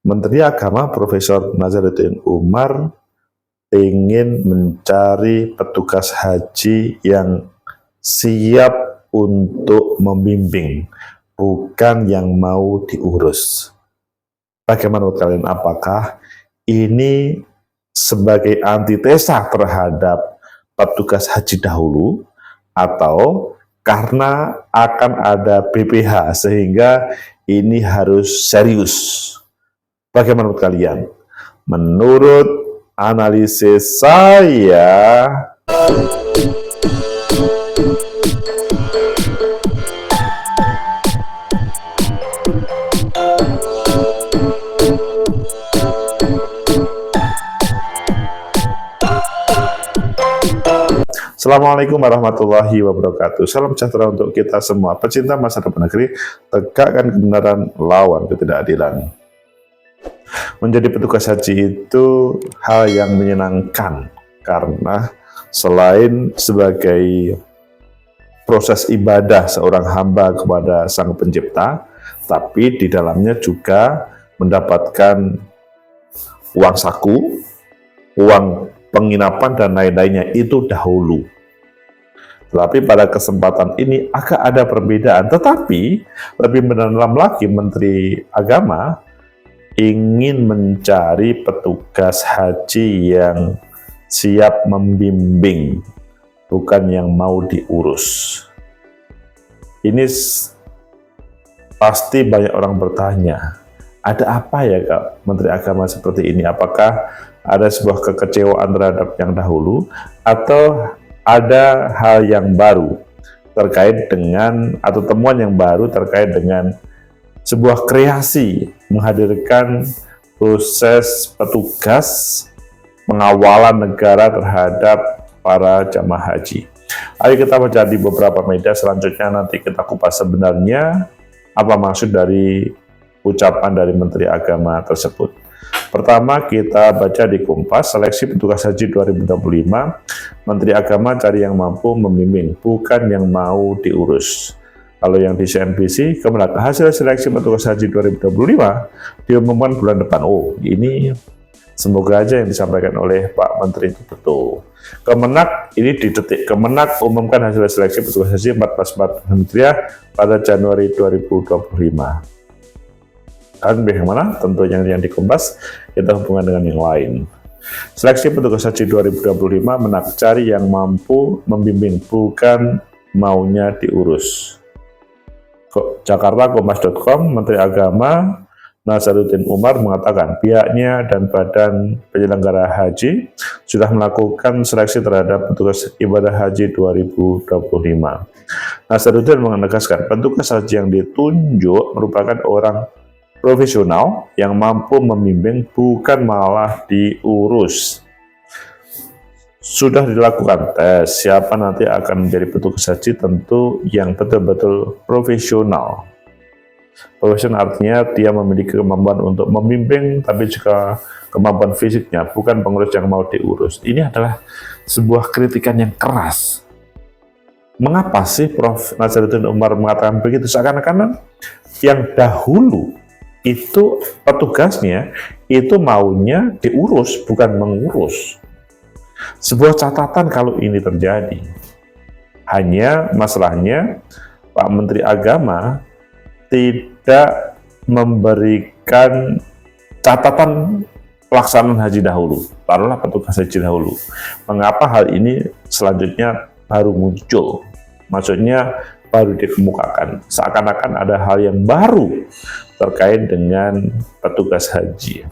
Menteri Agama Profesor Nazaruddin Umar ingin mencari petugas haji yang siap untuk membimbing, bukan yang mau diurus. Bagaimana menurut kalian? Apakah ini sebagai antitesa terhadap petugas haji dahulu, atau karena akan ada BPH sehingga ini harus serius? Bagaimana menurut kalian? Menurut analisis saya, Assalamualaikum warahmatullahi wabarakatuh. Salam sejahtera untuk kita semua, pecinta masa depan negeri, tegakkan kebenaran, lawan ketidakadilan. Menjadi petugas haji itu hal yang menyenangkan, karena selain sebagai proses ibadah seorang hamba kepada Sang Pencipta, tapi di dalamnya juga mendapatkan uang saku, uang penginapan, dan lain-lainnya itu dahulu. Tapi pada kesempatan ini agak ada perbedaan, tetapi lebih mendalam lagi Menteri Agama ingin mencari petugas haji yang siap membimbing, bukan yang mau diurus. Ini pasti banyak orang bertanya, ada apa ya Kak Menteri Agama seperti ini? Apakah ada sebuah kekecewaan terhadap yang dahulu, atau ada hal yang baru terkait dengan, atau temuan yang baru terkait dengan sebuah kreasi menghadirkan proses petugas pengawalan negara terhadap para jamaah haji? Ayo kita baca di beberapa media, selanjutnya nanti kita kupas sebenarnya apa maksud dari ucapan dari Menteri Agama tersebut. Pertama kita baca di Kompas, seleksi petugas haji 2025, Menteri Agama cari yang mampu membimbing, bukan yang mau diurus. Kalau yang di CNBC, Kemenak, hasil seleksi petugas haji 2025 diumumkan bulan depan. Oh, ini semoga aja yang disampaikan oleh Pak Menteri itu betul. Kemenak, ini di detik, Kemenak umumkan hasil seleksi petugas haji 14 Kementerian pada Januari 2025. Dan bagaimana? Tentu yang di Kompas, kita hubungan dengan yang lain. Seleksi petugas haji 2025 Menak cari yang mampu membimbing, bukan maunya diurus. Jakarta, Kompas.com, Menteri Agama Nazaruddin Umar mengatakan pihaknya dan Badan Penyelenggara Haji sudah melakukan seleksi terhadap petugas ibadah haji 2025. Nazaruddin menegaskan petugas haji yang ditunjuk merupakan orang profesional yang mampu membimbing, bukan malah diurus. Sudah dilakukan tes siapa nanti akan menjadi petugas haji, tentu yang betul-betul profesional. Profesional artinya dia memiliki kemampuan untuk membimbing, tapi juga kemampuan fisiknya, bukan pengurus yang mau diurus. Ini adalah sebuah kritikan yang keras. Mengapa sih Prof. Nazaruddin Umar mengatakan begitu? Seakan-akan yang dahulu itu petugasnya itu maunya diurus, bukan mengurus. Sebuah catatan kalau ini terjadi. Hanya masalahnya Pak Menteri Agama tidak memberikan catatan pelaksanaan haji dahulu. Taruhlah petugas haji dahulu. Mengapa hal ini selanjutnya baru muncul? Maksudnya baru dikemukakan. Seakan-akan ada hal yang baru terkait dengan petugas haji.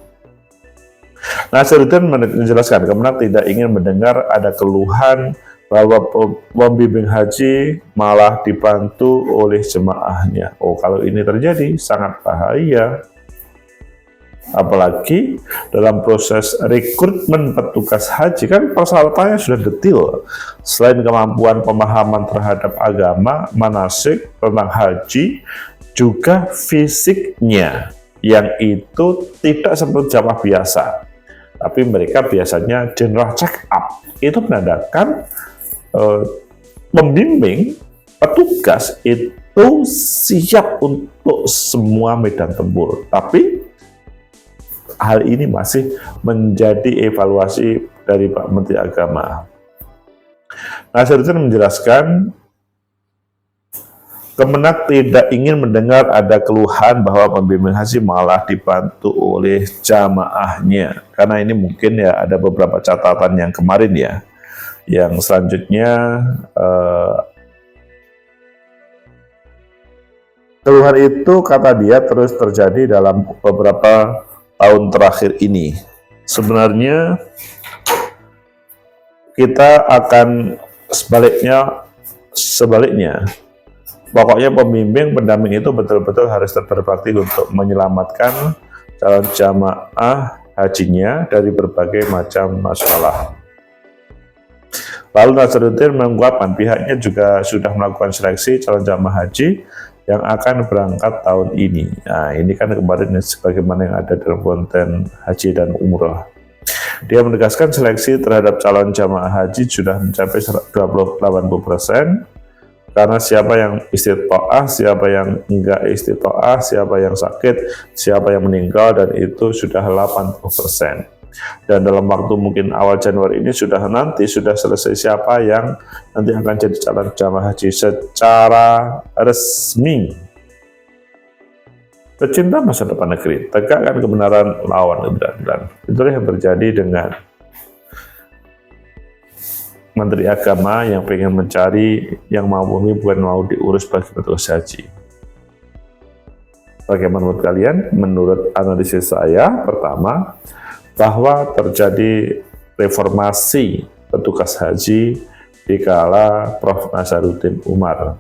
Nazaruddin menjelaskan, Kemenak tidak ingin mendengar ada keluhan bahwa pembimbing haji malah dibantu oleh jemaahnya. Oh, kalau ini terjadi sangat bahaya. Apalagi dalam proses rekrutmen petugas haji kan persyaratannya sudah detail. Selain kemampuan pemahaman terhadap agama, manasik, tentang haji, juga fisiknya yang itu tidak seperti jamaah biasa. Tapi mereka biasanya general check up. Itu menandakan pembimbing petugas itu siap untuk semua medan tempur. Tapi hal ini masih menjadi evaluasi dari Pak Menteri Agama. Nasaruddin menjelaskan, Kemenak tidak ingin mendengar ada keluhan bahwa pembimbing haji malah dibantu oleh jamaahnya. Karena ini mungkin ya ada beberapa catatan yang kemarin ya. Yang selanjutnya keluhan itu kata dia terus terjadi dalam beberapa tahun terakhir ini. Sebenarnya kita akan sebaliknya. Pokoknya pembimbing pendamping itu betul-betul harus berbakti untuk menyelamatkan calon jamaah hajinya dari berbagai macam masalah. Lalu Nasaruddin mengungkapkan pihaknya juga sudah melakukan seleksi calon jamaah haji yang akan berangkat tahun ini. Nah, ini kan kemarin sebagaimana yang ada dalam konten haji dan umroh. Dia menegaskan seleksi terhadap calon jamaah haji sudah mencapai 80%. Karena siapa yang istitoah, siapa yang enggak istitoah, siapa yang sakit, siapa yang meninggal, dan itu sudah 80%. Dan dalam waktu mungkin awal Januari ini sudah selesai siapa yang nanti akan jadi calon jamaah haji secara resmi. Pecinta masa depan negeri, tegakkan kebenaran, lawan kebenaran. Itulah yang terjadi dengan Menteri Agama yang pengen mencari yang mampu, bukan mau diurus bagi petugas haji. Bagaimana menurut kalian? Menurut analisis saya, pertama, bahwa terjadi reformasi petugas haji di kala Prof. Nasaruddin Umar.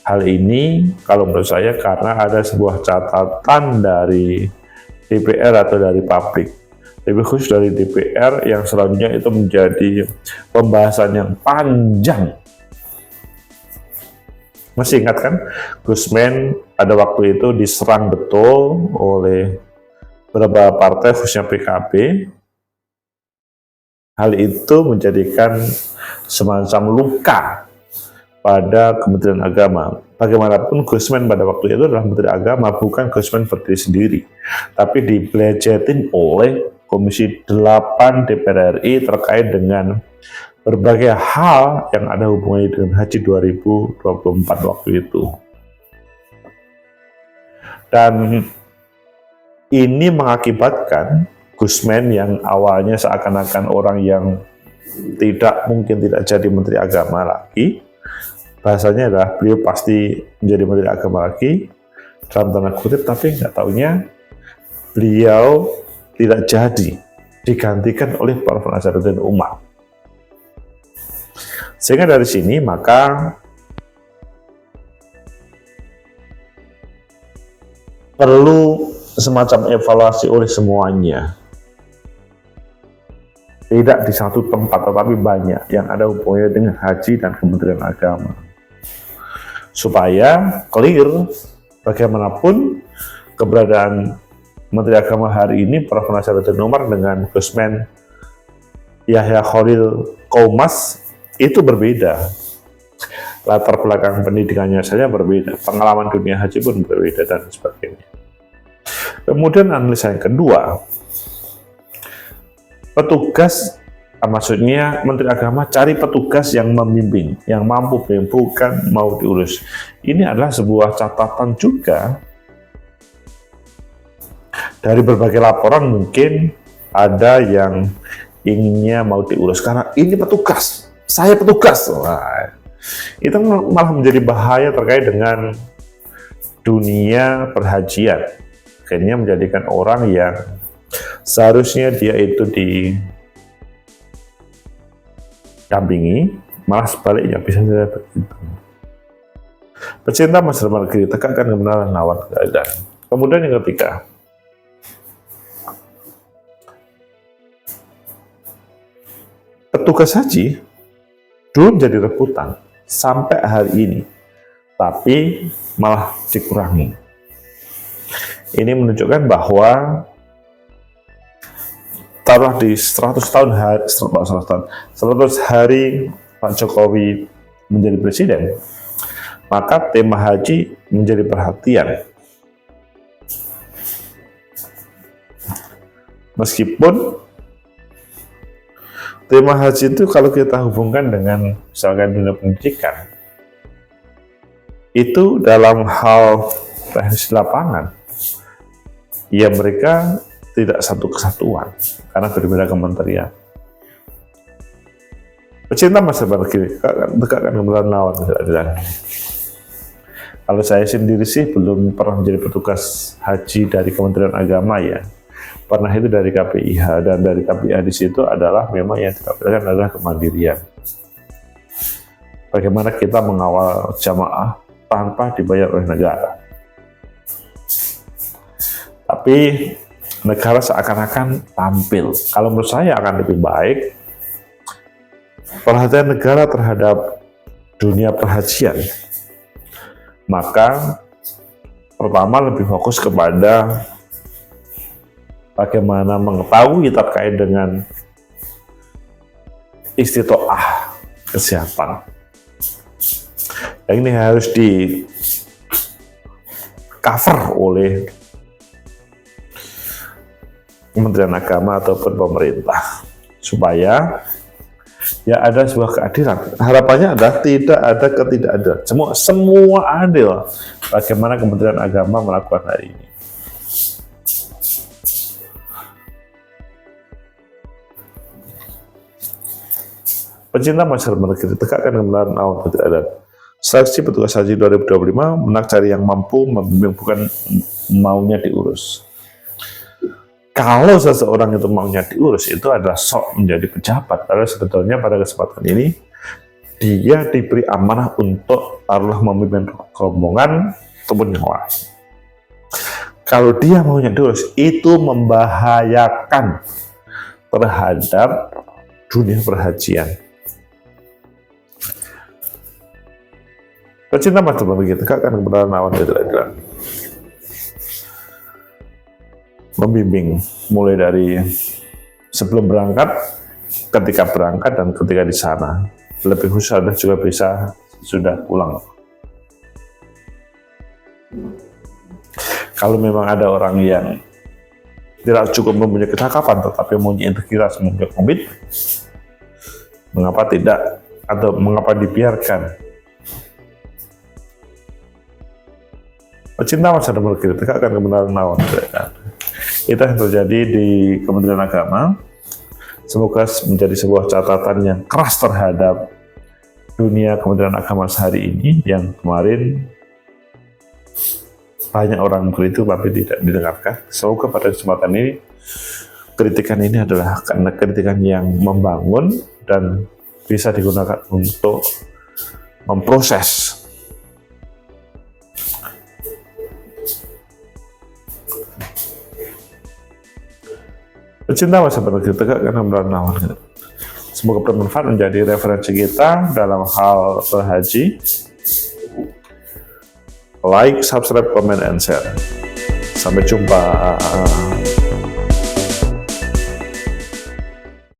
Hal ini kalau menurut saya karena ada sebuah catatan dari DPR atau dari publik. Lebih khusus dari DPR yang selanjutnya itu menjadi pembahasan yang panjang. Masih ingat kan, Gusmen pada waktu itu diserang betul oleh beberapa partai khususnya PKB. Hal itu menjadikan semacam luka pada Kementerian Agama. Bagaimanapun Gusmen pada waktu itu adalah Menteri Agama, bukan Gusmen berdiri sendiri, tapi dibelejetin oleh Komisi 8 DPR RI terkait dengan berbagai hal yang ada hubungannya dengan Haji 2024 waktu itu. Dan ini mengakibatkan Gusmen yang awalnya seakan-akan orang yang tidak jadi Menteri Agama lagi, bahasanya adalah beliau pasti menjadi Menteri Agama lagi, dalam tanda kutip, tapi nggak taunya beliau tidak jadi, digantikan oleh Prof. Nasaruddin Umar. Sehingga dari sini maka perlu semacam evaluasi oleh semuanya. Tidak di satu tempat, tetapi banyak yang ada hubungannya dengan haji dan Kementerian Agama. Supaya clear bagaimanapun keberadaan Menteri Agama hari ini, Prof. Nasaruddin Umar dengan Gusmen Yahya Khalil Qaumas itu berbeda. Latar belakang pendidikannya saja berbeda, pengalaman dunia haji pun berbeda, dan sebagainya. Kemudian analisa yang kedua, petugas, maksudnya Menteri Agama cari petugas yang membimbing, yang mampu bimbing, bukan mau diurus. Ini adalah sebuah catatan juga. Dari berbagai laporan mungkin ada yang inginnya mau diurus karena ini petugas, saya petugas. Wah, itu malah menjadi bahaya terkait dengan dunia perhajian. Akhirnya menjadikan orang yang seharusnya dia itu didampingi, malah sebaliknya bisa saja begitu. Pecinta masa depan negeri, tegakkan kebenaran, lawan keadaan. Kemudian yang ketiga, petugas haji dulu menjadi rebutan sampai hari ini, tapi malah dikurangi. Ini menunjukkan bahwa taruh di 100 hari Pak Jokowi menjadi presiden, maka tema haji menjadi perhatian. Meskipun tema haji itu kalau kita hubungkan dengan misalkan dunia pendidikan, itu dalam hal teknis lapangan, ya mereka tidak satu kesatuan karena berbeda kementerian. Pecinta masa begini, dekatkan kebenaran lawan keadilan. Kalau saya sendiri sih belum pernah menjadi petugas haji dari Kementerian Agama ya. Pernah itu dari KPIH, dan dari KPIH di situ adalah memang yang ditampilkan adalah kemandirian. Bagaimana kita mengawal jamaah tanpa dibayar oleh negara. Tapi negara seakan-akan tampil. Kalau menurut saya akan lebih baik perhatian negara terhadap dunia perhajian. Maka pertama lebih fokus kepada bagaimana mengetahui terkait dengan istitoah kesehatan. Yang ini harus di cover oleh Kementerian Agama ataupun pemerintah supaya ya ada sebuah keadilan. Harapannya adalah tidak ada ketidakadilan. Semua adil. Bagaimana Kementerian Agama melakukan hal ini. Pecinta masyarakat negeri, tegakkan kebenaran awal ketidakadilan. Seleksi petugas haji 2025 menak cari yang mampu membimbing, bukan maunya diurus. Kalau seseorang itu maunya diurus, itu adalah sok menjadi pejabat. Padahal sebetulnya pada kesempatan ini dia diberi amanah untuk taruhlah memimpin rombongan ataupun nyawa. Kalau dia maunya diurus, itu membahayakan terhadap dunia perhajian. Pecinta masyarakat begitu, tegakkan kebenaran lawan ketidakadilan. Membimbing mulai dari sebelum berangkat, ketika berangkat, dan ketika di sana. Lebih khusus Anda juga bisa sudah pulang. Kalau memang ada orang yang tidak cukup mempunyai kecakapan tetapi mempunyai integritas, mempunyai komitmen, mengapa tidak atau mengapa dibiarkan? Pecinta masyarakat negeri, tegakkan kebenaran lawan ketidakadilan. Itu yang terjadi di Kementerian Agama. Semoga menjadi sebuah catatan yang keras terhadap dunia Kementerian Agama sehari ini, yang kemarin banyak orang mengkritik tapi tidak didengarkan. Semoga pada kesempatan ini kritikan ini adalah karena kritikan yang membangun dan bisa digunakan untuk memproses pecinta masyarakat negeri, tegakkan kebenaran lawan. Semoga bermanfaat menjadi referensi kita dalam hal berhaji. Like, subscribe, comment, and share. Sampai jumpa.